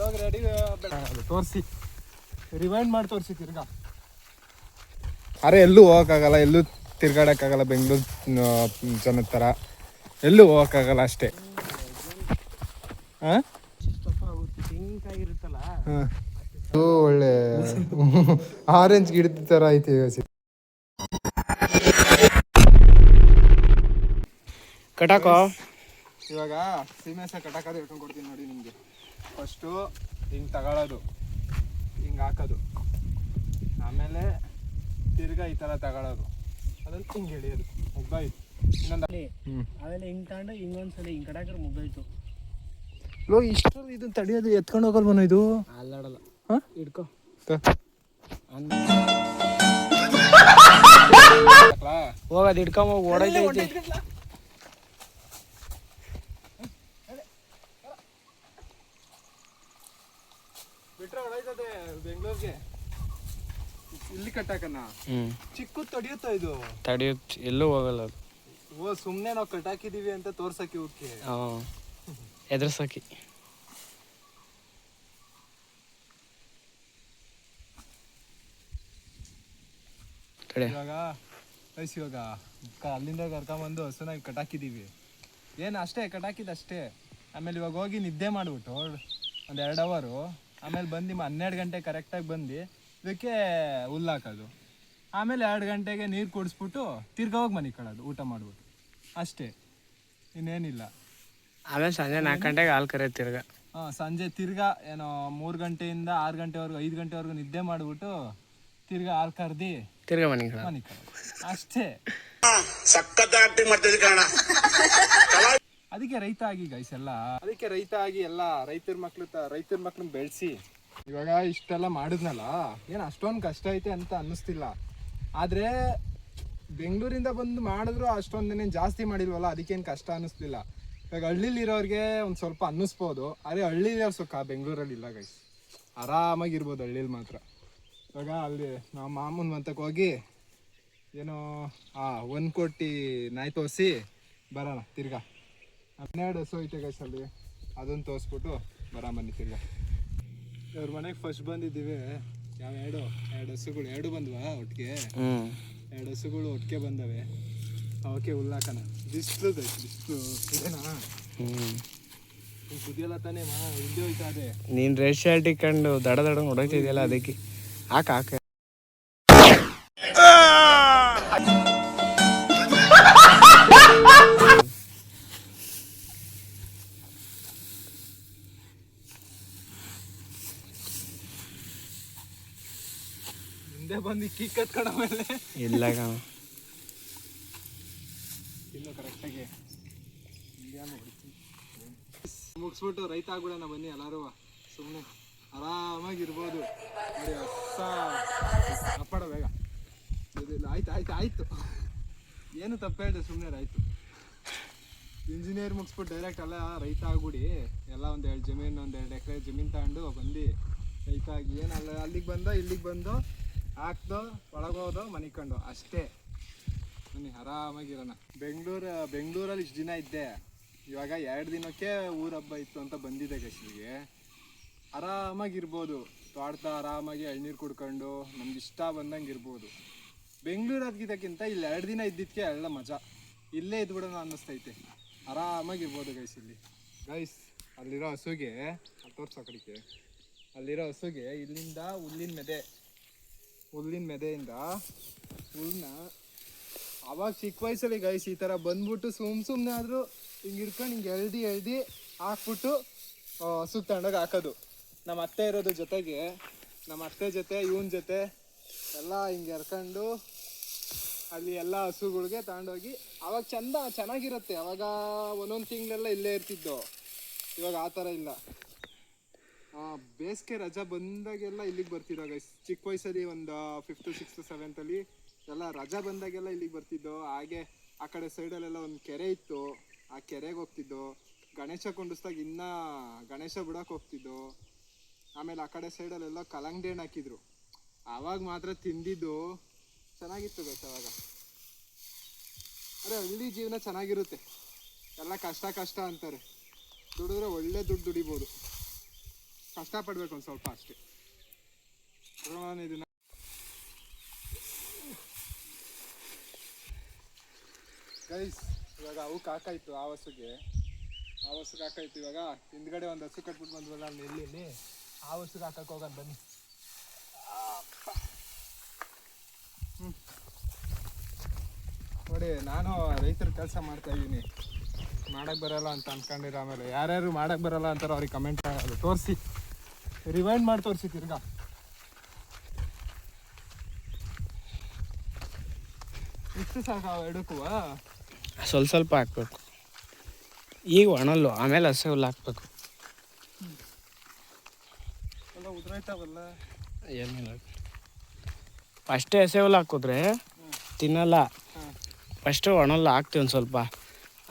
ಇವಾಗ ರೆಡಿ ತೋರಿಸಿ ರಿವೈಂಡ್ ಮಾಡಿ ತೋರಿಸಿ ತಿರ್ಗಾ. ಅರೆ ಎಲ್ಲೂ ಹೋಗೋಕ್ಕಾಗಲ್ಲ, ಎಲ್ಲೂ ತಿರ್ಗಾಡೋಕ್ಕಾಗಲ್ಲ, ಬೆಂಗಳೂರು ಜನದ ಥರ ಎಲ್ಲೂ ಹೋಗೋಕ್ಕಾಗಲ್ಲ ಅಷ್ಟೇ. ಹಾಂ ಹಾಂ ಒಳ್ಳೆ ಆರೆಂಜ್ ಗಿಡದ ಥರ ಐತೆ. ಕಟಾಕ ಇವಾಗ ಸೀಮೆಸ ಕಟಾಕದು ಹೇಳ್ಕೊಂಡು ಕೊಡ್ತೀನಿ ನೋಡಿ ನಿಮಗೆ. ಫಸ್ಟು ಹಿಂಗೆ ತಗೊಳ್ಳೋದು, ಹಿಂಗೆ ಹಾಕೋದು, ಆಮೇಲೆ ತಿರ್ಗಾ ಈ ಥರ ತಗೊಳ್ಳೋದು, ಅದನ್ನು ಹಿಂಗೆ ಎಳಿಯೋದು, ಮುಗ್ದಾಯ್ತು. ಇನ್ನೊಂದು ಆಮೇಲೆ ಹಿಂಗೆ ತಗೊಂಡು ಹಿಂಗೊಂದ್ಸಲ ಹಿಂಗೆ ಕಟಾಕ್ರೆ ಮುಗ್ದಾಯ್ತು. ಇವಾಗ ಇಷ್ಟೊಂದು ಇದನ್ನ ತಡಿಯೋದು ಎತ್ಕೊಂಡು ಹೋಗಲ್ವನು ಇದು? ಅಲ್ಲಾಡಲ್ಲ. ಹಾಂ ಹಿಡ್ಕೊ ಹೋಗೋದು ಹಿಡ್ಕೊಂಬ ಓಡೈತೈತಿ. ಬಿಟ್ರೆ ಹೊಡೈತದೆ ಬೆಂಗಳೂರಿಗೆ. ಇಲ್ಲಿ ಕಟ್ಟಾಕನ ಚಿಕ್ಕ ತಡಿಯುತ್ತಾ ಇದು? ತಡಿಯುತ್ತೆ, ಎಲ್ಲೂ ಹೋಗಲ್ಲ ಅದು. ಓ ಸುಮ್ಮನೆ ನಾವು ಕಟ್ಟಾಕಿದೀವಿ ಅಂತ ತೋರ್ಸಕ್ಕೆ ಇವಕ್ಕೆ. ಎದುರ್ಸಕ್ಕೆ ಇವಾಗ ಇವಾಗ ಅಲ್ಲಿಂದ ಕರ್ಕೊಂಬಂದು ಹಸುನಾಗಿ ಕಟಾಕಿದೀವಿ. ಏನು ಅಷ್ಟೇ ಕಟಾಕಿದ ಅಷ್ಟೇ. ಆಮೇಲೆ ಇವಾಗ ಹೋಗಿ ನಿದ್ದೆ ಮಾಡಿಬಿಟ್ಟು ಒಂದು 2 ಅವರು, ಆಮೇಲೆ ಬಂದು 12 ಗಂಟೆ ಕರೆಕ್ಟಾಗಿ ಬಂದು ಇದಕ್ಕೆ ಹುಲ್ಲು ಹಾಕೋದು, ಆಮೇಲೆ 2 ಗಂಟೆಗೆ ನೀರು ಕುಡಿಸ್ಬಿಟ್ಟು ತಿರ್ಗಾ ಹೋಗಿ ಮನೆ ಕಳೋದು ಊಟ ಮಾಡ್ಬಿಟ್ಟು ಅಷ್ಟೇ, ಇನ್ನೇನಿಲ್ಲ. ಆಮೇಲೆ ಸಂಜೆ 4 ಗಂಟೆಗೆ ಹಾಲು ಕರೆಯೋದು ತಿರ್ಗಾ. ಹಾಂ, ಸಂಜೆ ತಿರ್ಗಾ ಏನೋ 3 ಗಂಟೆಯಿಂದ 6 ಗಂಟೆವರೆಗೂ 5 ಗಂಟೆವರೆಗೂ ನಿದ್ದೆ ಮಾಡಿಬಿಟ್ಟು ತಿರ್ಗಾ ಹಾಲು ಕರ್ದು ತಿರ್ಗಾ ಮನೆ ಕಳೋದು ಅಷ್ಟೇ. ಅದಕ್ಕೆ ರೈತ ಆಗಿ ಗೈಸ್ ಎಲ್ಲ, ಅದಕ್ಕೆ ರೈತ ಆಗಿ ಎಲ್ಲ ರೈತರ ಮಕ್ಳನ್ನ ಬೆಳೆಸಿ ಇವಾಗ ಇಷ್ಟೆಲ್ಲ ಮಾಡಿದ್ನಲ್ಲ, ಏನು ಅಷ್ಟೊಂದು ಕಷ್ಟ ಐತೆ ಅಂತ ಅನ್ನಿಸ್ತಿಲ್ಲ. ಆದರೆ ಬೆಂಗಳೂರಿಂದ ಬಂದು ಮಾಡಿದ್ರು ಅಷ್ಟೊಂದೇನೇನು ಜಾಸ್ತಿ ಮಾಡಿಲ್ವಲ್ಲ, ಅದಕ್ಕೇನು ಕಷ್ಟ ಅನ್ನಿಸ್ಲಿಲ್ಲ. ಇವಾಗ ಹಳ್ಳಿಲಿರೋರಿಗೆ ಒಂದು ಸ್ವಲ್ಪ ಅನ್ನಿಸ್ಬೋದು, ಆದರೆ ಹಳ್ಳಿಲಿರೋ ಸುಖ ಬೆಂಗಳೂರಲ್ಲಿ ಇಲ್ಲ ಗೈಸ್. ಆರಾಮಾಗಿರ್ಬೋದು ಹಳ್ಳಿಲಿ ಮಾತ್ರ. ಇವಾಗ ಅಲ್ಲಿ ನಾವು ಮಾಮೂನ್ ಮಂತಕ್ಕೆ ಹೋಗಿ ಏನೋ 1 ಕೋಟಿ ನಾಯಿ ತೋರಿಸಿ ಬರೋಣ ತಿರ್ಗಾ. 12 ಹಸು ಐತೆ ಗೈಸ್ ಅಲ್ಲಿ, ಅದನ್ನು ತೋರಿಸ್ಬಿಟ್ಟು ಬನ್ನಿ ತಿರ್ಗಾ. ಇವ್ರ ಮನೆಗೆ ಫಸ್ಟ್ ಬಂದಿದ್ದೀವಿ. ಯಾವ 2 ಹಸುಗಳು 2 ಬಂದ್ವಾ ಒಟ್ಟಿಗೆ? 2 ಹಸುಗಳು ಒಟ್ಟಿಗೆ ಬಂದವೆ. ಅವಕ್ಕೆ ಹುಲ್ಲಾಕನ. ಬಿಸ್ಲು ಇದೇನಾ? ಕುದಿಯಲ್ಲ ತಾನೇ ಹಿಂದೆ ಹೋಯ್ತಾ ಅದೇ. ನೀನು ರೆಡ್ ಶರ್ಟ್ ಇಕ್ಕೊಂಡು ದಡ ಹೊಡೋಯ್ತಿದೆಯಲ್ಲ, ಅದಕ್ಕೆ ಹಾಕ ಹಿಂದೆ ಬಂದು ಕಿಕ್ಕತ್ಕೊಂಡ ಮೇಲೆ ಇಲ್ಲ ಇನ್ನು ಕರೆಕ್ಟಾಗಿ ಮುಗಿಸ್ಬಿಟ್ಟು ರೈತ ಆಗ್ಬಿಡೋಣ ಬನ್ನಿ ಎಲ್ಲರೂ. ಸುಮ್ಮನೆ ಆರಾಮಾಗಿರ್ಬೋದು ನೋಡಿ. ಅಪ್ಪಾಡ ಬೇಗ. ಆಯ್ತು ಏನು ತಪ್ಪು ಹೇಳಿದೆ, ಸುಮ್ಮನೆ ಆಯ್ತು. ಇಂಜಿನಿಯರ್ ಮುಗಿಸ್ಬಿಟ್ಟು ಡೈರೆಕ್ಟ್ ಎಲ್ಲ ರೈತ ಆಗ್ಬಿಡಿ. ಎಲ್ಲ ಒಂದು 2 ಎಕರೆ ಜಮೀನು ತಗೊಂಡು ಬಂದು ರೈತ ಆಗಿ ಏನಲ್ಲ, ಅಲ್ಲಿಗೆ ಬಂದೋ ಇಲ್ಲಿಗೆ ಬಂದೋ ಹಾಕ್ದೋ ಒಳಗೋದೋ ಮನಿಕೊಂಡು ಅಷ್ಟೇ. ಬನ್ನಿ ಆರಾಮಾಗಿರೋಣ. ಬೆಂಗಳೂರಲ್ಲಿ ಇಷ್ಟು ದಿನ ಇದ್ದೆ, ಇವಾಗ 2 ದಿನಕ್ಕೆ ಊರ ಹಬ್ಬ ಇತ್ತು ಅಂತ ಬಂದಿದ್ದೆ ಗೈಸ್ಗೆ. ಆರಾಮಾಗಿರ್ಬೋದು, ತೋಡ್ತಾ ಆರಾಮಾಗಿ ಎಳ್ನೀರು ಕುಡ್ಕೊಂಡು ನಮ್ಗೆ ಇಷ್ಟ ಬಂದಂಗೆ ಇರ್ಬೋದು. ಬೆಂಗಳೂರು ಅದಕ್ಕಿಂತ ಇಲ್ಲಿ 2 ದಿನ ಇದ್ದಿದ್ದಕ್ಕೆ ಎಲ್ಲ ಮಜಾ. ಇಲ್ಲೇ ಇದ್ಬಿಡೋಣ ಅನ್ನಿಸ್ತೈತೆ, ಆರಾಮಾಗಿರ್ಬೋದು ಗೈಸ್ ಇಲ್ಲಿ. ಗೈಸ್ ಅಲ್ಲಿರೋ ಹಸುಗೆ ತೋರ್ಸೋ ಕಡೆಗೆ, ಅಲ್ಲಿರೋ ಹಸುಗೆ ಇಲ್ಲಿಂದ ಹುಲ್ಲಿನ ಮೆದೆಯಿಂದ ಹುಲ್ಲನ್ನ ಅವಾಗ ಚಿಕ್ಕ ವಯಸ್ಸಲ್ಲಿ ಗೈಸ್ ಈ ಥರ ಬಂದ್ಬಿಟ್ಟು ಸುಮ್ಮನೆ ಆದರೂ ಹಿಂಗೆ ಹಿಡ್ಕೊಂಡು ಹಿಂಗೆ ಎಳ್ದು ಹಾಕ್ಬಿಟ್ಟು ಹಸು ತಗೊಂಡೋಗಿ ಹಾಕೋದು. ನಮ್ಮ ಅತ್ತೆ ಇರೋದು ಜೊತೆಗೆ, ನಮ್ಮ ಅತ್ತೆ ಜೊತೆ ಇವನ ಜೊತೆ ಎಲ್ಲ ಹಿಂಗೆ ಎರ್ಕೊಂಡು ಅಲ್ಲಿ ಎಲ್ಲ ಹಸುಗಳಿಗೆ ತಗೊಂಡೋಗಿ ಅವಾಗ ಚೆನ್ನಾಗಿರುತ್ತೆ. ಅವಾಗ 1 ತಿಂಗಳೆಲ್ಲ ಇಲ್ಲೇ ಇರ್ತಿದ್ದೋ. ಇವಾಗ ಆ ಥರ ಇಲ್ಲ. ಬೇಸಿಗೆ ರಜಾ ಬಂದಾಗೆಲ್ಲ ಇಲ್ಲಿಗೆ ಬರ್ತಿದ್ದೋ ಗೈಸ್. ಚಿಕ್ಕ ವಯಸ್ಸಲ್ಲಿ ಒಂದು 5th 6th 7th ಎಲ್ಲ ರಜಾ ಬಂದಾಗೆಲ್ಲ ಇಲ್ಲಿಗೆ ಬರ್ತಿದ್ದೋ. ಹಾಗೆ ಆ ಕಡೆ ಸೈಡಲ್ಲೆಲ್ಲ ಒಂದು ಕೆರೆ ಇತ್ತು, ಆ ಕೆರೆಗೆ ಹೋಗ್ತಿದ್ದೋ. ಗಣೇಶ ಕೊಂಡಿಸ್ದಾಗ ಗಣೇಶ ಬಿಡೋಕೆ ಹೋಗ್ತಿದ್ದೋ. ಆಮೇಲೆ ಆ ಕಡೆ ಸೈಡಲ್ಲೆಲ್ಲ ಕಲ್ಲಂಗಡಿ ಹಣ್ಣು ಹಾಕಿದ್ರು, ಆವಾಗ ಮಾತ್ರ ತಿಂದಿದ್ದು ಚೆನ್ನಾಗಿತ್ತು ಗೈಸ್ ಅವಾಗ. ಅರೆ ಹಳ್ಳಿ ಜೀವನ ಚೆನ್ನಾಗಿರುತ್ತೆ. ಎಲ್ಲ ಕಷ್ಟ ಅಂತಾರೆ, ದುಡಿದ್ರೆ ಒಳ್ಳೆ ದುಡ್ಡು ದುಡಿಬೋದು. ಕಷ್ಟಪಡ್ಬೇಕು ಒಂದು ಸ್ವಲ್ಪ ಅಷ್ಟೇ. ಇದನ್ನ ಗೈಸ್ ಇವಾಗ ಅವಕ್ಕೆ ಹಾಕಾಯ್ತು, ಆ ಹಸುಗೆ ಹಾಕಾಯ್ತು. ಇವಾಗ ಹಿಂದ್ಗಡೆ ಒಂದು ಹಸು ಕಟ್ಬಿಟ್ಟು ಬಂದ್ವಲ್ಲ ಅಲ್ಲಿ ಎಲ್ಲಿ ಆ ಹಸುಗೆ ಹಾಕಕ್ಕೆ ಹೋಗೋಣ ಬನ್ನಿ. ನೋಡಿ, ನಾನು ರೈತರ ಕೆಲಸ ಮಾಡ್ತಾ ಇದ್ದೀನಿ, ಮಾಡಕ್ಕೆ ಬರಲ್ಲ ಅಂತ ಅನ್ಕೊಂಡಿರೋ. ಆಮೇಲೆ ಯಾರ್ಯಾರು ಮಾಡಕ್ಕೆ ಬರಲ್ಲ ಅಂತಾರೋ ಅವ್ರಿಗೆ ಕಮೆಂಟ್ ಆಗೋದು ತೋರಿಸಿ, ರಿವೈಂಡ್ ಮಾಡಿ ತೋರಿಸಿ ತಿರ್ಗಾ. ಇಷ್ಟು ಸಾಕು ಎರಡಕ್ಕೂ? ಸ್ವಲ್ಪ ಸ್ವಲ್ಪ ಹಾಕ್ಬೇಕು. ಈಗ ಒಣಲ್ಲು, ಆಮೇಲೆ ಹಸಿ ಹುಲ್ಲು ಹಾಕ್ಬೇಕು. ಎಲ್ಲ ಉದ್ರಾಯ್ತಾವಲ್ಲ. ಏನಿಲ್ಲ, ಫಸ್ಟೇ ಹಸಿ ಹುಲ್ಲು ಹಾಕಿದ್ರೆ ತಿನ್ನಲ್ಲ. ಫಸ್ಟು ಒಣಲ್ಲು ಹಾಕ್ತೀವಿ ಒಂದು ಸ್ವಲ್ಪ,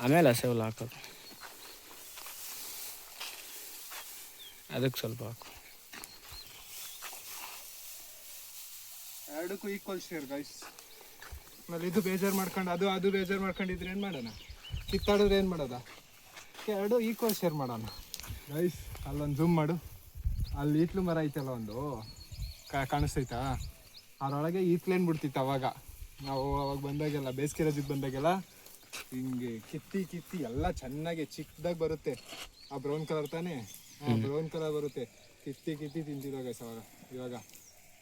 ಆಮೇಲೆ ಹಸಿ ಹುಲ್ಲು ಹಾಕೋದು. ಅದಕ್ಕೆ ಸ್ವಲ್ಪ ಹಾಕು. ಎರಡಕ್ಕೂ ಈಕ್ವಲ್ ಶೇರ್ ಗೈಸ್. ಆಮೇಲೆ ಇದು ಬೇಜಾರು ಮಾಡ್ಕೊಂಡು ಅದು ಬೇಜಾರು ಮಾಡ್ಕೊಂಡಿದ್ರೆ ಏನು ಮಾಡೋಣ? ಕಿತ್ತಾಡಿದ್ರೆ ಏನು ಮಾಡೋದ? ಎರಡು ಈಕ್ವಲ್ ಶೇರ್ ಮಾಡೋಣ ಗೈಸ್. ಅಲ್ಲೊಂದು ಝೂಮ್ ಮಾಡು, ಅಲ್ಲಿ ಈತ್ಲು ಮರ ಐತಲ್ಲ ಒಂದು, ಕಾಣಿಸ್ತೈತಾ? ಅದರೊಳಗೆ ಈತ್ಲೇನು ಬಿಡ್ತಿತ್ತು ಅವಾಗ ನಾವು ಬಂದಾಗೆಲ್ಲ, ಬೇಸಿಗೆ ರಜೆಗೆ ಬಂದಾಗೆಲ್ಲ ಹಿಂಗೆ ಕಿತ್ತಿ ಎಲ್ಲ ಚೆನ್ನಾಗಿ ಚಿಕ್ಕದಾಗಿ ಬರುತ್ತೆ. ಆ ಬ್ರೌನ್ ಕಲರ್ ತಾನೇ, ಬ್ರೌನ್ ಕಲರ್ ಬರುತ್ತೆ. ಕಿತ್ತಿ ತಿಂತಿದ್ದ ಗೈಸ್ ಅವಾಗ. ಇವಾಗ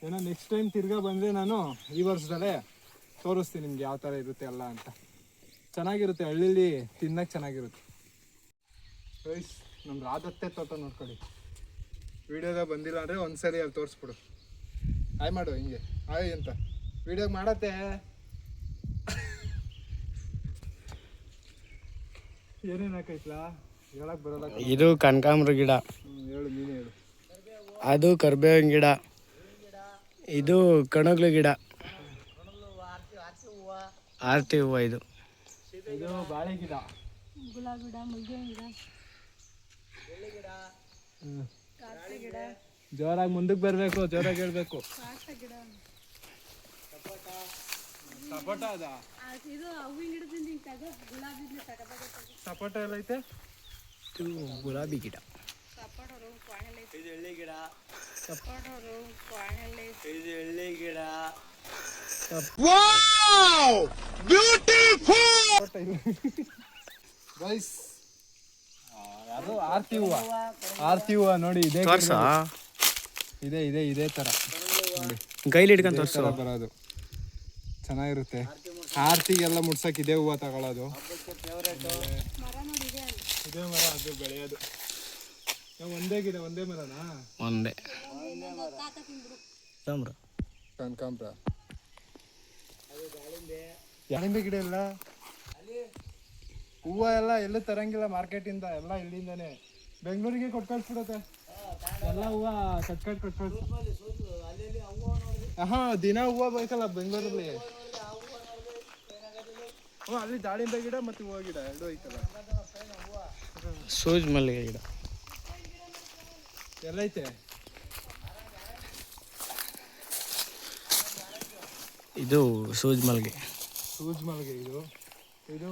ಏನೋ ನೆಕ್ಸ್ಟ್ ಟೈಮ್ ತಿರ್ಗಾ ಬಂದರೆ ನಾನು ಈ ವರ್ಷದಲ್ಲೇ ತೋರಿಸ್ತೀನಿ ನಿಮ್ಗೆ ಯಾವ ಥರ ಇರುತ್ತೆ ಎಲ್ಲ ಅಂತ. ಚೆನ್ನಾಗಿರುತ್ತೆ, ಹಳ್ಳಿಲಿ ತಿನ್ನಕ್ಕೆ ಚೆನ್ನಾಗಿರುತ್ತೆ ಗೈಸ್. ನಮ್ಮ ರಾಧತ್ತೆ ತೋಟ ನೋಡ್ಕೊಳ್ಳಿ. ವಿಡಿಯೋದಾಗ ಬಂದಿಲ್ಲ ಅಂದರೆ ಒಂದ್ಸರಿ ಅಲ್ಲಿ ತೋರಿಸ್ಬಿಡು. ಆಯ್ ಮಾಡು ಹಿಂಗೆ, ಆಯ್ ಅಂತ ವಿಡಿಯೋಗ ಮಾಡತ್ತೆ. ಏನೇನು ಹಾಕೈತ್ಲಾ ಹೇಳಕ್ಕೆ ಬರೋಲ್ಲ. ಇದು ಕನಕಾಂಬ್ರ ಗಿಡ, ಹೇಳು, ನೀನೇ ಹೇಳು. ಅದು ಕರ್ಬೇವಿನ ಗಿಡ, ಇದು ಕಣಗ್ಲು ಗಿಡ, ಆರತಿ ಹೂವು, ಇದು ಬಾಳೆ ಗಿಡ, ಗುಲಾಬಿ ಗಿಡ, ಮುಲ್ಗೆ ಗಿಡ, ಜೋರಾಗಿ ಮುಂದಕ್ಕೆ ಬರಬೇಕು, ಜೋರಾಗಿ ಹೇಳ್ಬೇಕು. ಸಪೋಟ ಅದ, ಇದು ಹೂವಿನ ಗಿಡದಿಂದ ಗುಲಾಬಿ ಸಪೋಟ ಎಲ್ಲ ಐತೆ. ಇದು ಗುಲಾಬಿ ಗಿಡ, ಇದು ಎಳ್ಳಿ ಗಿಡ, ಇದು ಎಳ್ಳಿ ಗಿಡ. ಗೈಸ್ ಅದು ಆರ್ತಿ ಹೂವ ನೋಡಿ. ಇದೇ ತರ ನೋಡಿ, ಕೈಲಿ ಹಿಡ್ಕೊಂಡು ತೋರಿಸು ಬರೋದು ಚೆನ್ನಾಗಿರುತ್ತೆ. ಆರ್ತಿಗೆಲ್ಲ ಮುಡ್ಸಕ್ ಇದೇ ಹೂವು ತಗೊಳ್ಳೋದು. ಇದೇ ಮರ ಅದು ಬೆಳೆಯೋದು. ಒಂದೇ ಗಿಡ, ಒಂದೇ ಮರನಾ? ಒಂದೇ ಕನಕಾಂಬ್ರ, ದಾಳಿಂಬೆ ಗಿಡ ಎಲ್ಲ. ಹೂವು ಎಲ್ಲ ಎಲ್ಲೂ ತರಂಗಿಲ್ಲ ಮಾರ್ಕೆಟಿಂದ, ಎಲ್ಲ ಇಲ್ಲಿಂದಾನೆ ಬೆಂಗಳೂರಿಗೆ ಕೊಟ್ಟು ಕಳ್ಸ್ಬಿಡತ್ತೆ ಎಲ್ಲ ಹೂವು. ಕಟ್ಕಳ್ಸಿ ದಿನ ಹೂವು ಬೇಕಲ್ಲ ಬೆಂಗಳೂರಲ್ಲಿ. ಅಲ್ಲಿ ದಾಳಿಂಬೆ ಗಿಡ ಮತ್ತು ಹೂವು ಗಿಡ ಎರಡು ಐತಲ್ಲ. ಸೂಜ್ ಮಲ್ಲಿಗೆ ಗಿಡ ಎಲ್ಲ ಐತೆ. ಇದು ಸೂಜ್ ಮಲ್ಲಿಗೆ. ಇದು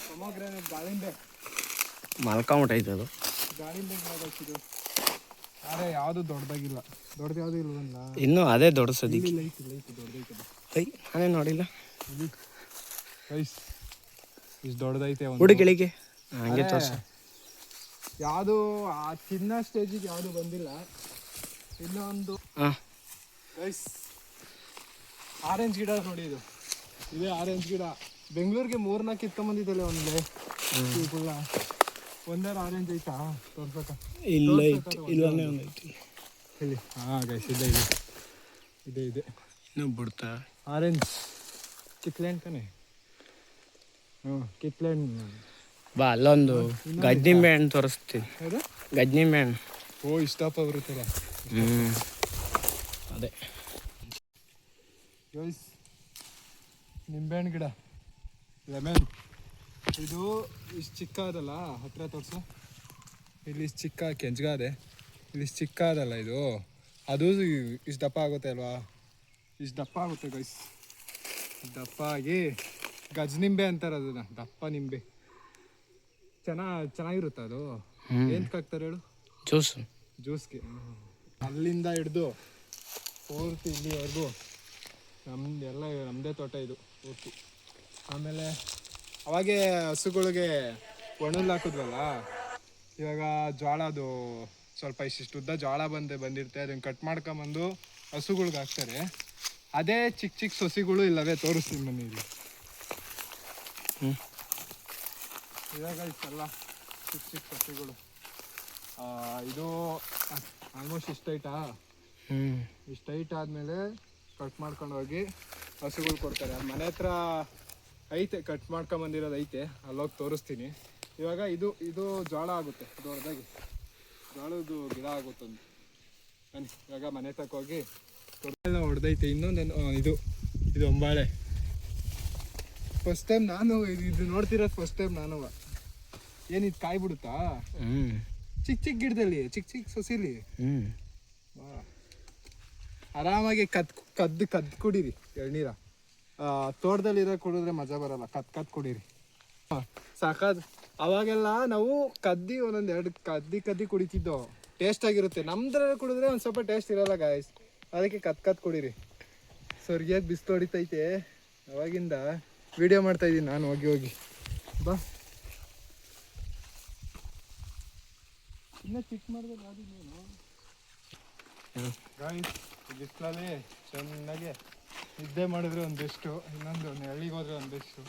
ಪೊಮೊಗ್ರಾನೇಟ್ ದಾಳಿಂಬೆ. ಮಲ್ಕೊಂಬಿಟ್ಟೈತೆ ಅದು. ದಾಳಿಂಬೆ ಗಿಡ ಇದು. ಆದರೆ ಯಾವುದು ದೊಡ್ಡದಾಗಿಲ್ಲ. ದೊಡ್ಡದು ಯಾವುದು ಇಲ್ವಲ್ಲ. ಇನ್ನೂ ಅದೇ ದೊಡ್ಡ ಸದಿಕ್ಕೆ. ಐತಿ ದೊಡ್ಡದೈತೆ. ನಾನೇ ನೋಡಿಲ್ಲ. ಇಷ್ಟು ದೊಡ್ಡದೈತೆ. ಹುಡುಗಿಳಿಗೆ ಹಂಗೆ ತೋರಿಸು. ಯಾವುದು ಆ ತಿನ್ನೋ ಸ್ಟೇಜಿಗೆ ಯಾವುದು ಬಂದಿಲ್ಲ. ಇನ್ನೊಂದು ಗೈಸ್ ಆರೆಂಜ್ ಗಿಡ ನೋಡಿ. ಇದೇ ಆರೆಂಜ್ ಗಿಡ. ಬೆಂಗಳೂರಿಗೆ 3-4 ಕಿತ್ಕೊಂಬಂದಿದ್ದಲ್ಲ ಒಂದೇ. ಒಂದಾರು ಆರೆಂಜ್ ಐತಾ ತೋರ್ಸಕ? ಇಲ್ಲ ಇಲ್ಲೇ ಒಂದೈತಿ ಹೇಳಿ. ಗೈಸ್ ಇದೆ ಇನ್ನೂ ಬಿಡ್ತಾ. ಆರೆಂಜ್ ಕಿತ್ಲೆಹಣ್ಣು ತಾನೆ? ಕಿತ್ಲೆಹಣ್ಣು. ಬಾ ಅಲ್ಲೊಂದು ಗಜ್ನಿಂಬೆ ಹಣ್ಣು ತೋರಿಸ್ತೀನಿ. ಗಜ್ನಿಂಬೆ ಹಣ್ಣು ಇಷ್ಟಪ್ಪ ಬರುತ್ತಲ್ಲ. ಅದೇ ಗೈಸ್ ನಿಂಬೆಹಣ್ಣು ಗಿಡ, ಲೆಮನ್. ಇದು ಇಷ್ಟು ಚಿಕ್ಕ ಅದಲ್ಲ, ಹತ್ರ ತೋರಿಸು. ಇಲ್ಲಿ ಇಷ್ಟು ಚಿಕ್ಕ ಕೆಂಚ್ಗಾದೆ, ಇಲ್ಲಿ ಇಷ್ಟು ಚಿಕ್ಕ ಅದಲ್ಲ ಇದು. ಅದು ಇಷ್ಟು ದಪ್ಪ ಆಗುತ್ತೆ ಅಲ್ವಾ? ಇಷ್ಟು ದಪ್ಪ ಆಗುತ್ತೆ ಗೈಸ್. ದಪ್ಪ ಆಗಿ ಗಜ್ನಿಂಬೆ ಅಂತಾರೆ ಅದನ್ನ, ದಪ್ಪ ನಿಂಬೆ. ಚೆನ್ನಾಗಿರುತ್ತೆ ಅದು. ಏನಕ್ಕೆ ಹಾಕ್ತಾರೆ ಹೇಳು? ಜ್ಯೂಸು. ಜ್ಯೂಸ್ಗೆ ಅಲ್ಲಿಂದ ಹಿಡ್ದು ಪೂರ್ತಿ ಇಲ್ಲಿವರೆಗೂ ನಮ್ದೆಲ್ಲ ನಮ್ಮದೇ ತೋಟ ಇದು ಪೂರ್ತಿ. ಆಮೇಲೆ ಅವಾಗೇ ಹಸುಗಳಿಗೆ ಒಣಲ್ ಹಾಕಿದ್ವಲ್ಲ, ಇವಾಗ ಜೋಳದು ಸ್ವಲ್ಪ ಇಷ್ಟಿಷ್ಟು ಉದ್ದ ಜೋಳ ಬಂದಿರುತ್ತೆ, ಅದನ್ನು ಕಟ್ ಮಾಡ್ಕೊಂಬಂದು ಹಸುಗಳ್ಗೆ ಹಾಕ್ತಾರೆ. ಅದೇ ಚಿಕ್ಕ ಚಿಕ್ಕ ಸೊಸಿಗಳು ಇಲ್ಲವೇ ತೋರಿಸ್ತೀನಿ ಬನ್ನಿ ಇಲ್ಲಿ. ಇವಾಗ ಇಷ್ಟೆಲ್ಲ ಚಿಕ್ಕ ಚಿಕ್ಕ ಸೊಸಿಗಳು. ಇದು ಆಲ್ಮೋಸ್ಟ್ ಇಷ್ಟು ಹೈಟಾ, ಇಷ್ಟು ಹೈಟ್ ಆದಮೇಲೆ ಕಟ್ ಮಾಡ್ಕೊಂಡು ಹೋಗಿ ಹಸುಗಳು ಕೊಡ್ತಾರೆ. ಅದು ಮನೆ ಹತ್ರ ಐತೆ, ಕಟ್ ಮಾಡ್ಕೊಂಬಂದಿರೋದು ಐತೆ, ಅಲ್ಲೋಗಿ ತೋರಿಸ್ತೀನಿ. ಇವಾಗ ಇದು ಜೋಳ ಆಗುತ್ತೆ, ದೊಡ್ಡದಾಗಿ ಜೋಳದ್ದು ಗಿಡ ಆಗುತ್ತೊಂದು. ಬನ್ನಿ ಇವಾಗ ಮನೆ ತಕ್ಕ ಹೋಗಿ ಎಲ್ಲ ಹೊಡೆದೈತೆ. ಇನ್ನೊಂದೇನು ಇದು ಒಂಬಾಳೆ. ಫಸ್ಟ್ ಟೈಮ್ ನಾನು ಇದು ನೋಡ್ತಿರೋದು, ಫಸ್ಟ್ ಟೈಮ್ ನಾನು. ಏನಿದು ಕಾಯಿ ಬಿಡುತ್ತಾ? ಚಿಕ್ಕ ಚಿಕ್ಕ ಗಿಡದಲ್ಲಿ ಚಿಕ್ಕ ಚಿಕ್ಕ ಸೊಸಿಲಿ ಆರಾಮಾಗಿ ಕದ್ದು ಕುಡೀರಿ ಎಳ್ನೀರ. ತೋಟದಲ್ಲಿರೋ ಕುಡಿದ್ರೆ ಮಜಾ ಬರಲ್ಲ, ಕದ್ದು ಕುಡೀರಿ. ಸಾಕಾದ ಅವಾಗೆಲ್ಲ ನಾವು ಒಂದೊಂದು 2 ಕದ್ದಿ ಕುಡಿತಿದ್ದೋ, ಟೇಸ್ಟ್ ಆಗಿರುತ್ತೆ. ನಮ್ದ್ರಲ್ಲಿ ಕುಡಿದ್ರೆ ಒಂದು ಸ್ವಲ್ಪ ಟೇಸ್ಟ್ ಇರಲ್ಲ ಗಾಯ್ಸ್, ಅದಕ್ಕೆ ಕದ್ದು ಕುಡೀರಿ. ಸರಿಯಾಗಿ ಬಿಸಿಲು ಹೊಡಿತೈತೆ, ಅವಾಗಿಂದ ವಿಡಿಯೋ ಮಾಡ್ತಾ ಇದ್ದೀನಿ ನಾನು ಹೋಗಿ ಬಾ. ಇನ್ನೂ ಚಿಕ್ಕ ಮಾಡಿದೆ ಗಾಡಿ ನೀನು ಗಾಯ್ಸ್. ಬಿಸಿಲಲ್ಲಿ ಚೆನ್ನಾಗಿ ನಿದ್ದೆ ಮಾಡಿದ್ರೆ ಒಂದಿಷ್ಟು, ಇನ್ನೊಂದು ಹಳ್ಳಿಗೆ ಹೋದ್ರೆ ಒಂದಿಷ್ಟು.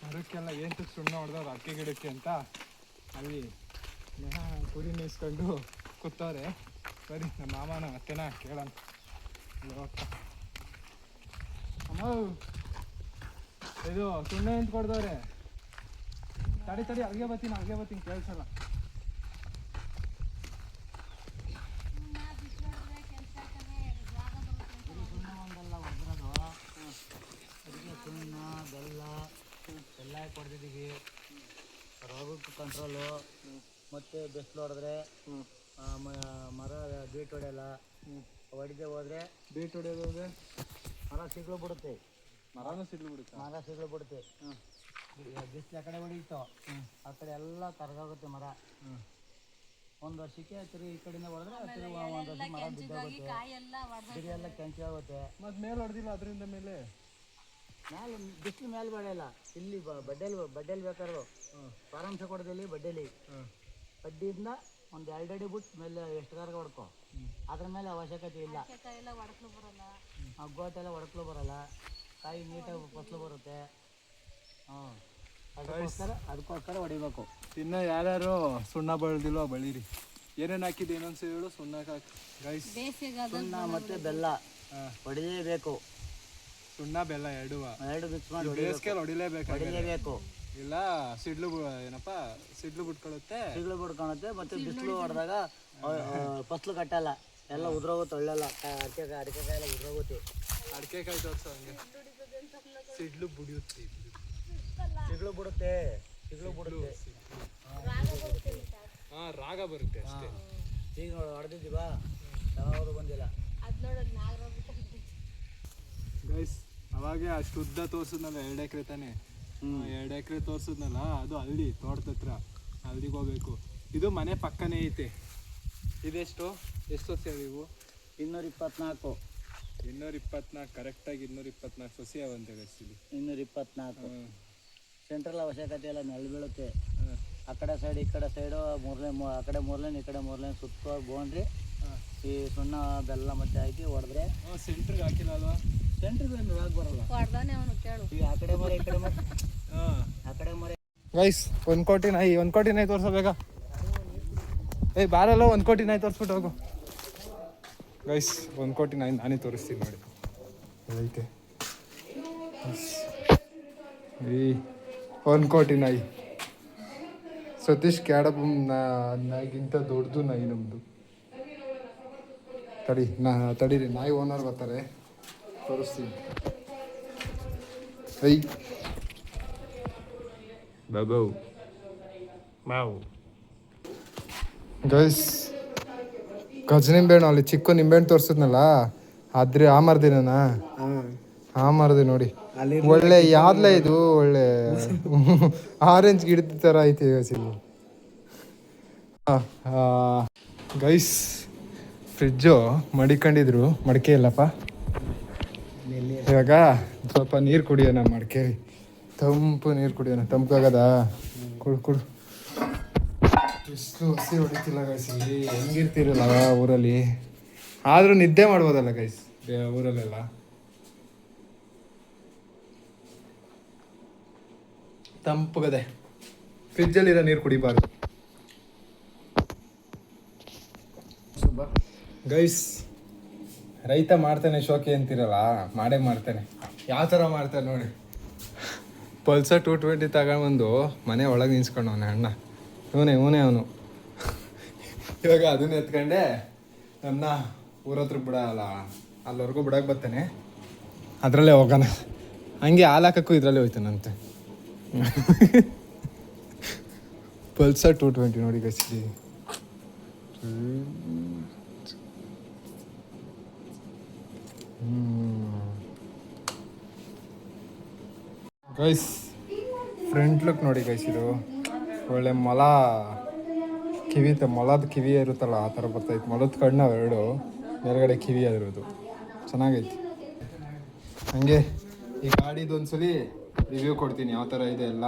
ಅದಕ್ಕೆಲ್ಲ ಏನು ಸುಣ್ಣ ಹೊಡೆದವ್ರು ಅಡಿಕೆ ಗಿಡಕ್ಕೆ ಅಂತ ಅಲ್ಲಿ ಕುರಿ ಮೇಯಿಸ್ಕೊಂಡು ಕೂತವ್ರೆ. ಬರೀ ನಮ್ಮ ಮಾಮನ ಮತ್ತೆನಾ ಕೇಳೋಣ. ಅಮ್ಮ ಇದು ಸುಣ್ಣ ಎಂತ ಕೊಡ್ದವ್ರೆ, ತಡಿ ಅಲ್ಲಿಗೆ ಬರ್ತೀನಿ ಕೇಳಿಸಲ್ಲ. ಸುಣ್ಣ ಬೆಲ್ಲ ಎಲ್ಲ ಕೊಡ್ತಿದ್ದೀವಿ. ರೋಗಕ್ಕೆ ಕಂಟ್ರೋಲು, ಮತ್ತು ಬಿಸಿಲು ಹೊಡೆದ್ರೆ ಮರ ಬೀಟ್ ಹೊಡೆಯಲ್ಲ. ಹೊಡಿದೆ ಹೋದರೆ ಬೀಟ್ ಹೊಡೆಯೋದು ಹೋದ್ರೆ ಮರ ಸಿಗ್ಲು ಬಿಡುತ್ತೆ. ಮರನೂ ಸಿಡ್ಲು ಬಿಡುತ್ತೆ. ಬಿಸಿಲು ಆ ಕಡೆ ಹೊಡಿತು, ಆ ಕಡೆ ಎಲ್ಲ ಕರಗೋಗುತ್ತೆ ಮರ. ಒಂದು ವರ್ಷಕ್ಕೆ ತಿರುಗಿ ಈ ಕಡೆಯಿಂದ ಹೊಡೆದ್ರೆ ತಿರುಗಿ ಒಂದು ವರ್ಷ ಮರ ಬಿದ್ದೋಗುತ್ತೆ, ಗಿಡ ಎಲ್ಲ ಕೆಂಚಿ ಆಗುತ್ತೆ. ಮತ್ತು ಮೇಲೆ ಹೊಡೆದಿಲ್ಲ ಅದರಿಂದ ಮೇಲೆ ಬಿಸಿಲು ಮೇಲೆ ಬೆಳೆಯಲ್ಲ. ಇಲ್ಲಿ ಬಡ್ಡೆಲಿ ಬೇಕಾದ್ರು ಪಾರಾಂಶ ಕೊಡೋದಿಲ್ಲಿ ಬಡ್ಡೆಲಿ ಬಡ್ಡಿಯಿಂದ ಒಂದು 2 ಅಡಿ ಬಿಟ್ಟು ಮೇಲೆ ಎಷ್ಟುಗಾರ ಹೊಡ್ಕೊ, ಅದ್ರ ಮೇಲೆ ಅವಶ್ಯಕತೆ ಇಲ್ಲ. ಗೋತೆಲ್ಲ ಹೊಡ್ಕಲು ಬರಲ್ಲ, ಕಾಯಿ ನೀಟಾಗಿ ಫಸಲು ಬರುತ್ತೆ. ಅದಕ್ಕೋಸ್ಕರ ಹೊಡಿಬೇಕು. ಇನ್ನು ಯಾರ್ಯಾರು ಸುಣ್ಣ ಬೆಳೆದಿಲ್ಲೋ ಬೆಳೀರಿ. ಏನೇನು ಹಾಕಿದ್ದು ಏನೊಂದು ಹೇಳು. ಸುಣ್ಣ ಹಾಕಿ ಗೈಸ್, ಸುಣ್ಣ ಮತ್ತು ಬೆಲ್ಲ ಹೊಡಿಲೇಬೇಕು. ಸುಣ್ಣ ಬೆಲ್ಲ ಎರಡು ಮಿಕ್ಸ್ ಮಾಡಿ ಬೇಸಿಗೆಯಲ್ಲಿ ಹೊಡಿಲೇಬೇಕು. ಇಲ್ಲ ಸಿಡ್ಲು ಬಿಟ್ಕೊಳ್ಳುತ್ತೆ. ಮತ್ತೆ ಬಿಸಿಲು ಹೊಡೆದಾಗ ಫಸಲು ಕಟ್ಟಲ್ಲ, ಎಲ್ಲ ಉದ್ರೋಗುತ್ತೆ. ಒಳ್ಳೆಲ್ಲ ಅಡಿಕೆಕಾಯಿ ಎಲ್ಲ ಉದ್ರೋಗುತ್ತೆ. ಅಡಿಕೆಕಾಯಿ ತೋರಿಸೋ ಹಂಗೆ ಸಿಡ್ಲು ಬಿಡುತ್ತೆ. ರಾಗ ಬರುತ್ತೆ ಅಷ್ಟೇ. ಈಗ ನೋಡಿ ಹೊಡೆದಿದ್ದೀವಾ, ಯಾವುದು ಬಂದಿಲ್ಲ. ಗೈಸ್ ಅವಾಗ ಅಷ್ಟು ಉದ್ದ ತೋರಿಸಿದ್ನಲ್ಲ 2 ಎಕರೆ ತಾನೆ, 2 ಎಕರೆ ತೋರಿಸಿದ್ನಲ್ಲ ಅದು ಹಳ್ಳಿ, ತೋಟದ ಹತ್ರ ಅಲ್ಲಿಗೆ ಹೋಗ್ಬೇಕು. ಇದು ಮನೆ ಪಕ್ಕನೇ ಐತೆ. ಇದೆಷ್ಟು ಸೊಸೆ ಇವು? 224. 224 ಕರೆಕ್ಟಾಗಿ 224 ಸೊಸೆ ಅವಂತೆ ಗೈಸ್ ಇಲ್ಲಿ. 224 ಸೆಂಟ್ರಲ್ ಅವಶ್ಯಕತೆ ಎಲ್ಲ ನೆಲ ಬೀಳುತ್ತೆ. ಆ ಕಡೆ ಸೈಡ್ ಈ ಕಡೆ ಸೈಡು ಆ ಕಡೆ 3 ಲೈನ್ ಈ ಕಡೆ 3 ಲೈನ್ ಸುತ್ತ ಬೋಂಡ್ರಿ ಈ ಸುಣ್ಣ ಬೆಲ್ಲ ಮತ್ತೆ ಹಾಕಿ ಹೊಡೆದ್ರೆ. ಸೆಂಟ್ರಿಗೆ ಹಾಕಿಲ್ಲ ಅಲ್ವಾ? ಸೆಂಟ್ರಿಗೆ ಯಾಕೆ ಬರಲ್ಲ? ಈ ಆ ಕಡೆ ಮರ ಈ ಕಡೆ ಮರ ಆ ಕಡೆ ಮರ. ಗೈಸ್ 1 ಕೋಟಿ ನಾಯಿ ತೋರಿಸಬೇಕಾ? ಬಾರಲ್ಲ 1 ಕೋಟಿ ನಾಯಿ ತೋರಿಸ್ಬಿಟ್ಟು ಹೋಗು. ಗೈಸ್ 1 ಕೋಟಿ ನಾಯಿ ನಾನೇ ತೋರಿಸ್ತೀನಿ ನೋಡಿ. ಐತೆ 1 ಕೋಟಿ ನಾಯಿ. ಸತೀಶ್ ಕ್ಯಾಡಬ್ ನಾಯಿಗಿಂತ ದೊಡ್ಡದು ನಾಯಿ ನಮ್ಮದು. ತಡೀರಿ ನಾಯಿ ಓನರ್ ಬರ್ತಾರೆ, ತೋರಿಸ್ತೀನಿ. ಗೈಸ್ ಗಜ ನಿಂಬೆಹಣ್ಣು ಅಲ್ಲಿ ಚಿಕ್ಕ ನಿಂಬೆಹಣ್ಣು ತೋರಿಸಿದ್ನಲ್ಲ, ಆದ್ರೆ ಆ ಮರದಿನ ನೋಡಿ. ಒಳ್ಳೆ ಯಾವ್ದಲ್ಲ ಇದು, ಒಳ್ಳೆ ಆರೆಂಜ್ ಗಿಡದ ಥರ ಐತೆ. ಗೈಸ್ ಫ್ರಿಜ್ಜು ಮಡಿಕೊಂಡಿದ್ರು, ಮಡಿಕೆ ಇಲ್ಲಪ್ಪ. ಇವಾಗ ಸ್ವಲ್ಪ ನೀರು ಕುಡಿಯೋಣ, ಮಡಿಕೆ ತಂಪು ನೀರು ಕುಡಿಯೋಣ. ತಂಪಾಗದ ಕುಡು ಕುಡು. ಬಿಸಿಲು ಹಸಿ ಹೊಡಿತಿಲ್ಲ ಗೈಸ್. ಇಲ್ಲಿ ಹೆಂಗಿರ್ತಿರಲ್ಲ ಊರಲ್ಲಿ, ಆದರೂ ನಿದ್ದೆ ಮಾಡ್ಬೋದಲ್ಲ ಗೈಸ್ ಊರಲ್ಲೆಲ್ಲ. ತಂಪುಗದೆ, ಫ್ರಿಜ್ಜಲ್ಲಿರೋ ನೀರು ಕುಡಿಬಾರ್ದು ಗೈಸ್. ರೈತ ಮಾಡ್ತಾನೆ ಶೋಕಿ ಅಂತಿರಲ್ಲ, ಮಾಡೇ ಮಾಡ್ತಾನೆ. ಯಾವ ಥರ ಮಾಡ್ತಾನೆ ನೋಡಿ. ಪಲ್ಸರ್ 220 ತಗೊಂಡ್ಬಂದು ಮನೆ ಒಳಗೆ ನಿಲ್ಸ್ಕೊಂಡವನೆ ಅಣ್ಣ. ಇವನೇ ಅವನು. ಇವಾಗ ಅದನ್ನ ಎತ್ಕೊಂಡೆ ನನ್ನ ಊರ ಹತ್ರ ಬಿಡಲ್ಲ, ಅಲ್ಲಿವರೆಗೂ ಬಿಡಕ್ಕೆ ಬರ್ತಾನೆ. ಅದರಲ್ಲೇ ಹೋಗೋಣ. ಹಂಗೆ ಹಾಲು ಹಾಕಕ್ಕೂ ಇದರಲ್ಲೇ ಹೋಯ್ತಾನಂತೆ. ಪಲ್ಸರ್ 220 ನೋಡಿ ಗೈಸ್. ಗೈಸ್ ಫ್ರಂಟ್ ಲುಕ್ ನೋಡಿ ಗೈಸ್. ಇದು ಒಳ್ಳೆ ಮೊಲ ಕಿವಿ, ಮೊಲದ ಕಿವಿ ಇರುತ್ತಲ್ಲ ಆ ಥರ ಬರ್ತೈತೆ. ಮೊಲದ ಕಣ್ಣು ಎರಡು, ಮೇಲ್ಗಡೆ ಕಿವಿ ಆಗಿರೋದು ಚೆನ್ನಾಗೈತಿ. ಹಾಗೆ ಈ ಗಾಡಿದೊಂದ್ಸಲಿ ರಿವ್ಯೂ ಕೊಡ್ತೀನಿ, ಯಾವ ಥರ ಇದೆ ಎಲ್ಲ,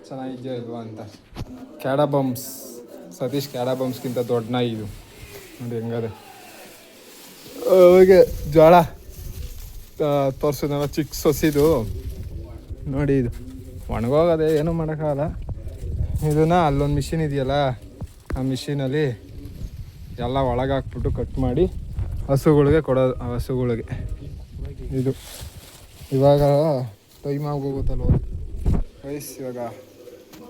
ಚೆನ್ನಾಗಿದೆಯಾ ಇಲ್ವಾ ಅಂತ. ಕ್ಯಾಡಬಮ್ಸ್, ಸತೀಶ್ ಕ್ಯಾಡಬಮ್ಸ್ಗಿಂತ ದೊಡ್ಡ ನಾಯಿ ಇದು ನೋಡಿ ಹೆಂಗದೆ. ಅವಾಗೆ ಜೋಳ ತೋರಿಸಿದ್ನಲ್ಲ ಚಿಕ್ಕ ಸೊಸಿದು ನೋಡಿ. ಇದು ಒಣಗೋಗದೆ, ಏನೂ ಮಾಡೋಕ್ಕಾಗಲ್ಲ. ಇದನ್ನು ಅಲ್ಲೊಂದು ಮಿಷಿನ್ ಇದೆಯಲ್ಲ, ಆ ಮಿಷಿನಲ್ಲಿ ಎಲ್ಲ ಒಳಗೆ ಹಾಕ್ಬಿಟ್ಟು ಕಟ್ ಮಾಡಿ ಹಸುಗಳಿಗೆ ಕೊಡೋದು. ಆ ಹಸುಗಳಿಗೆ ಇದು ಇವಾಗ ಟೈಮ್ ಆಗೋಗುತ್ತಲ್ವ ಗೈಸ್. ಇವಾಗ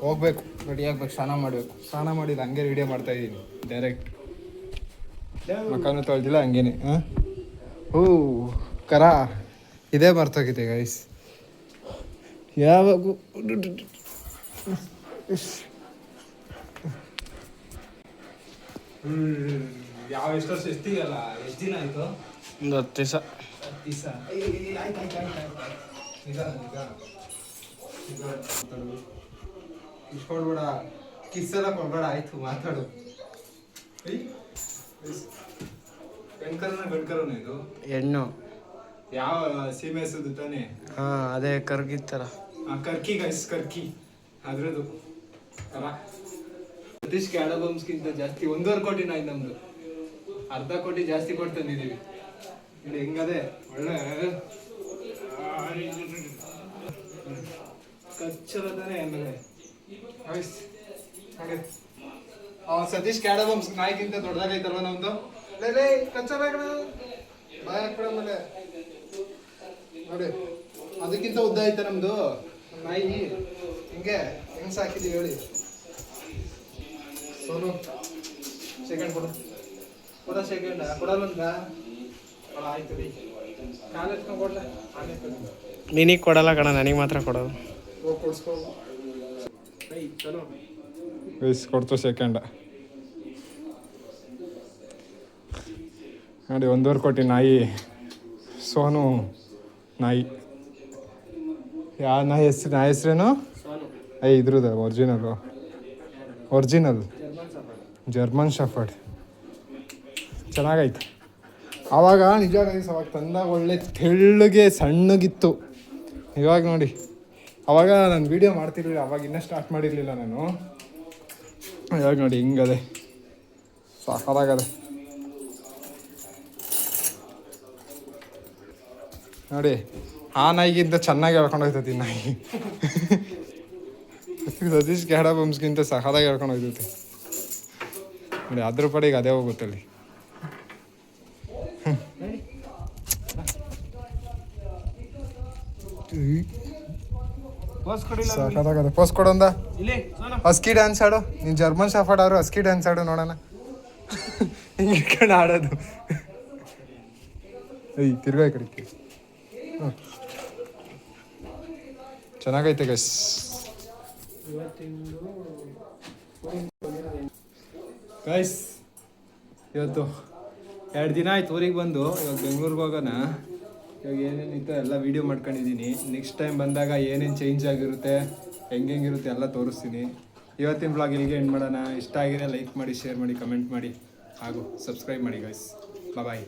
ಹೋಗ್ಬೇಕು, ರೆಡಿ ಆಗ್ಬೇಕು, ಸ್ನಾನ ಮಾಡಬೇಕು. ಸ್ನಾನ ಮಾಡಿಲ್ಲ, ಹಂಗೆ ವಿಡಿಯೋ ಮಾಡ್ತಾಯಿದ್ದೀನಿ ಡೈರೆಕ್ಟ್. ಮಕ್ಕನೂ ತೊಳೆದಿಲ್ಲ ಹಂಗೇನೆ. ಓ ಕರ ಇದೇ ಮರ್ತೋಗಿದೆ ಗೈಸ್. ಯಾವಾಗ ಎಷ್ಟು ಎಷ್ಟಿಗಲ್ಲ, ಎಷ್ಟು ದಿನ ಆಯಿತು? ಒಂದು 10 ದಿವಸ. ಇಸ್ಕೊಡ್ಬೇಡ, ಕಿಸ್ಸೆಲ್ಲ ಕೊಡ್ಬೇಡ, ಆಯ್ತು ಮಾತಾಡು. ಗಂಡ್ಕರನ ಇದು ಹೆಣ್ಣು. ಯಾವ ಸೀಮೆ ಹಸುದು ತಾನೆ? ಹಾಂ, ಅದೇ ಕರ್ಗಿತ್ತಲ್ಲ. ಕರ್ಕಿ ಗೈಸ್, ಕರ್ಕಿ ಅದ್ರದ್ದು ಕರ. ಸತೀಶ್ ಕ್ಯಾಡಬಮ್ಸ್ಗಿಂತ ಜಾಸ್ತಿ 1.5 ಕೋಟಿ ನಾಯಿ ನಮ್ದು. ಅರ್ಧ ಕೋಟಿ ಜಾಸ್ತಿ ಕೊಟ್ಟು ತಂದಿದ್ದೀವಿ ನೋಡಿ. ಹೆಂಗದೆ ಒಳ್ಳೆ ಕಚ್ಚರದಾನೆ. ಆಮೇಲೆ ಹಾಗೆ ಸತೀಶ್ ಕ್ಯಾಡಬಮ್ಸ್ ನಾಯಿಗಿಂತ ದೊಡ್ಡದಾಗೈತಲ್ವ ನಮ್ದು. ಲೇ ಕಚ್ಚರ ಬಾಯ್ ಹಾಕ್ಬಿಡ. ಆಮೇಲೆ ನೋಡಿ ಅದಕ್ಕಿಂತ ಉದ್ದ ಐತೆ ನಮ್ದು ನಾಯಿ. ಹಿಂಗೆ ಹೆಂಗ್ ಸಾಕಿದೀವಿ ಹೇಳಿ. ಸೋನು ಸೆಕೆಂಡ್ ಕೊಡ ಸೆಕೆಂಡ್ ಕೊಡಲ್ಲ. ಆಯ್ತು ರೀ, ಕಾಲು ಎತ್ಕೊಂಡು ಕೊಡ್ಲ. ನಿನಗೆ ಕೊಡಲ್ಲ ಕಣ, ನನಗೆ ಮಾತ್ರ ಕೊಡೋದು. ಹೋಗಿ ಕೊಡ್ಸ್ಕೊ. ಕೊಡ್ತು ಸೆಕೆಂಡ ನೋಡಿ. 1.5 ಕೋಟಿ ನಾಯಿ ಸೋನು ನಾಯಿ. ಯಾವ ನಾಯಿ ಹೆಸ್ರೇನು? ಇದ್ರದ್ದು ಒರಿಜಿನಲ್ ಜರ್ಮನ್ ಶಫರ್ಡ್. ಚೆನ್ನಾಗೈತೆ. ಆವಾಗ ನಿಜ ಗೈಸ್, ಅವಾಗ ತಂದಾಗ ಒಳ್ಳೆ ತೆಳ್ಳಗೆ ಸಣ್ಣಗಿತ್ತು. ಇವಾಗ ನೋಡಿ, ಅವಾಗ ನಾನು ವೀಡಿಯೋ ಮಾಡ್ತಿರ್ಲಿಲ್ಲ, ಅವಾಗ ಇನ್ನೂ ಸ್ಟಾರ್ಟ್ ಮಾಡಿರಲಿಲ್ಲ ನಾನು. ಇವಾಗ ನೋಡಿ ಹಿಂಗದೆ, ಸಾಕಾಗದೆ ನೋಡಿ. ಆ ನಾಯಿಗಿಂತ ಚೆನ್ನಾಗಿ ಹೇಳ್ಕೊಂಡು ಹೋಗ್ತೈತಿ ನಾಯಿ. ಸತೀಶ್ ಕ್ಯಾಡಬಮ್ಸ್ಗಿಂತ ಸಖತ್ತಾಗಿ ಹೇಳ್ಕೊಂಡು ಹೋಗ್ತೈತಿ ನೋಡಿ. ಅದ್ರ ಪಡೆಗೆ ಅದೇ ಹೋಗುತ್ತೆ ಅಲ್ಲಿ. ಸಾಕಾಗದೆ. ಪೋಸ್ ಕೊಡೊಂದ ಹಸ್ಕಿ ಡ್ಯಾನ್ಸ್ ಆಡು. ನೀನು ಜರ್ಮನ್ ಶಫರ್ಡ್ ಅವರು ಹಸ್ಕಿ ಡ್ಯಾನ್ಸ್ ಆಡು ನೋಡೋಣ. ಹಿಂಗೆ ಇಟ್ಕೊಂಡು ಆಡೋದು. ತಿರ್ಗಾ ಈ ಕಡೆ. ಚೆನ್ನಾಗೈತೆ ಗೈಸ್. ಗೈಸ್ ಇವತ್ತು 2 ದಿನ ಆಯ್ತು ಊರಿಗೆ ಬಂದು. ಇವಾಗ ಬೆಂಗ್ಳೂರಿಗೆ ಹೋಗೋಣ. ಇವಾಗ ಏನೇನಿತ್ತು ಎಲ್ಲ ವೀಡಿಯೋ ಮಾಡ್ಕೊಂಡಿದ್ದೀನಿ. ನೆಕ್ಸ್ಟ್ ಟೈಮ್ ಬಂದಾಗ ಏನೇನು ಚೇಂಜ್ ಆಗಿರುತ್ತೆ, ಹೆಂಗಿರುತ್ತೆ ಎಲ್ಲ ತೋರಿಸ್ತೀನಿ. ಇವತ್ತಿನ ಬ್ಲಾಗ್ ಇಲ್ಲಿಗೆ ಎಂಡ್ ಮಾಡೋಣ. ಇಷ್ಟ ಆಗಿದೆ ಲೈಕ್ ಮಾಡಿ, ಶೇರ್ ಮಾಡಿ, ಕಮೆಂಟ್ ಮಾಡಿ. ಹಾಗೂ ಸಬ್ಸ್ಕ್ರೈಬ್ ಮಾಡಿ ಗೈಸ್ ಬಾಯ್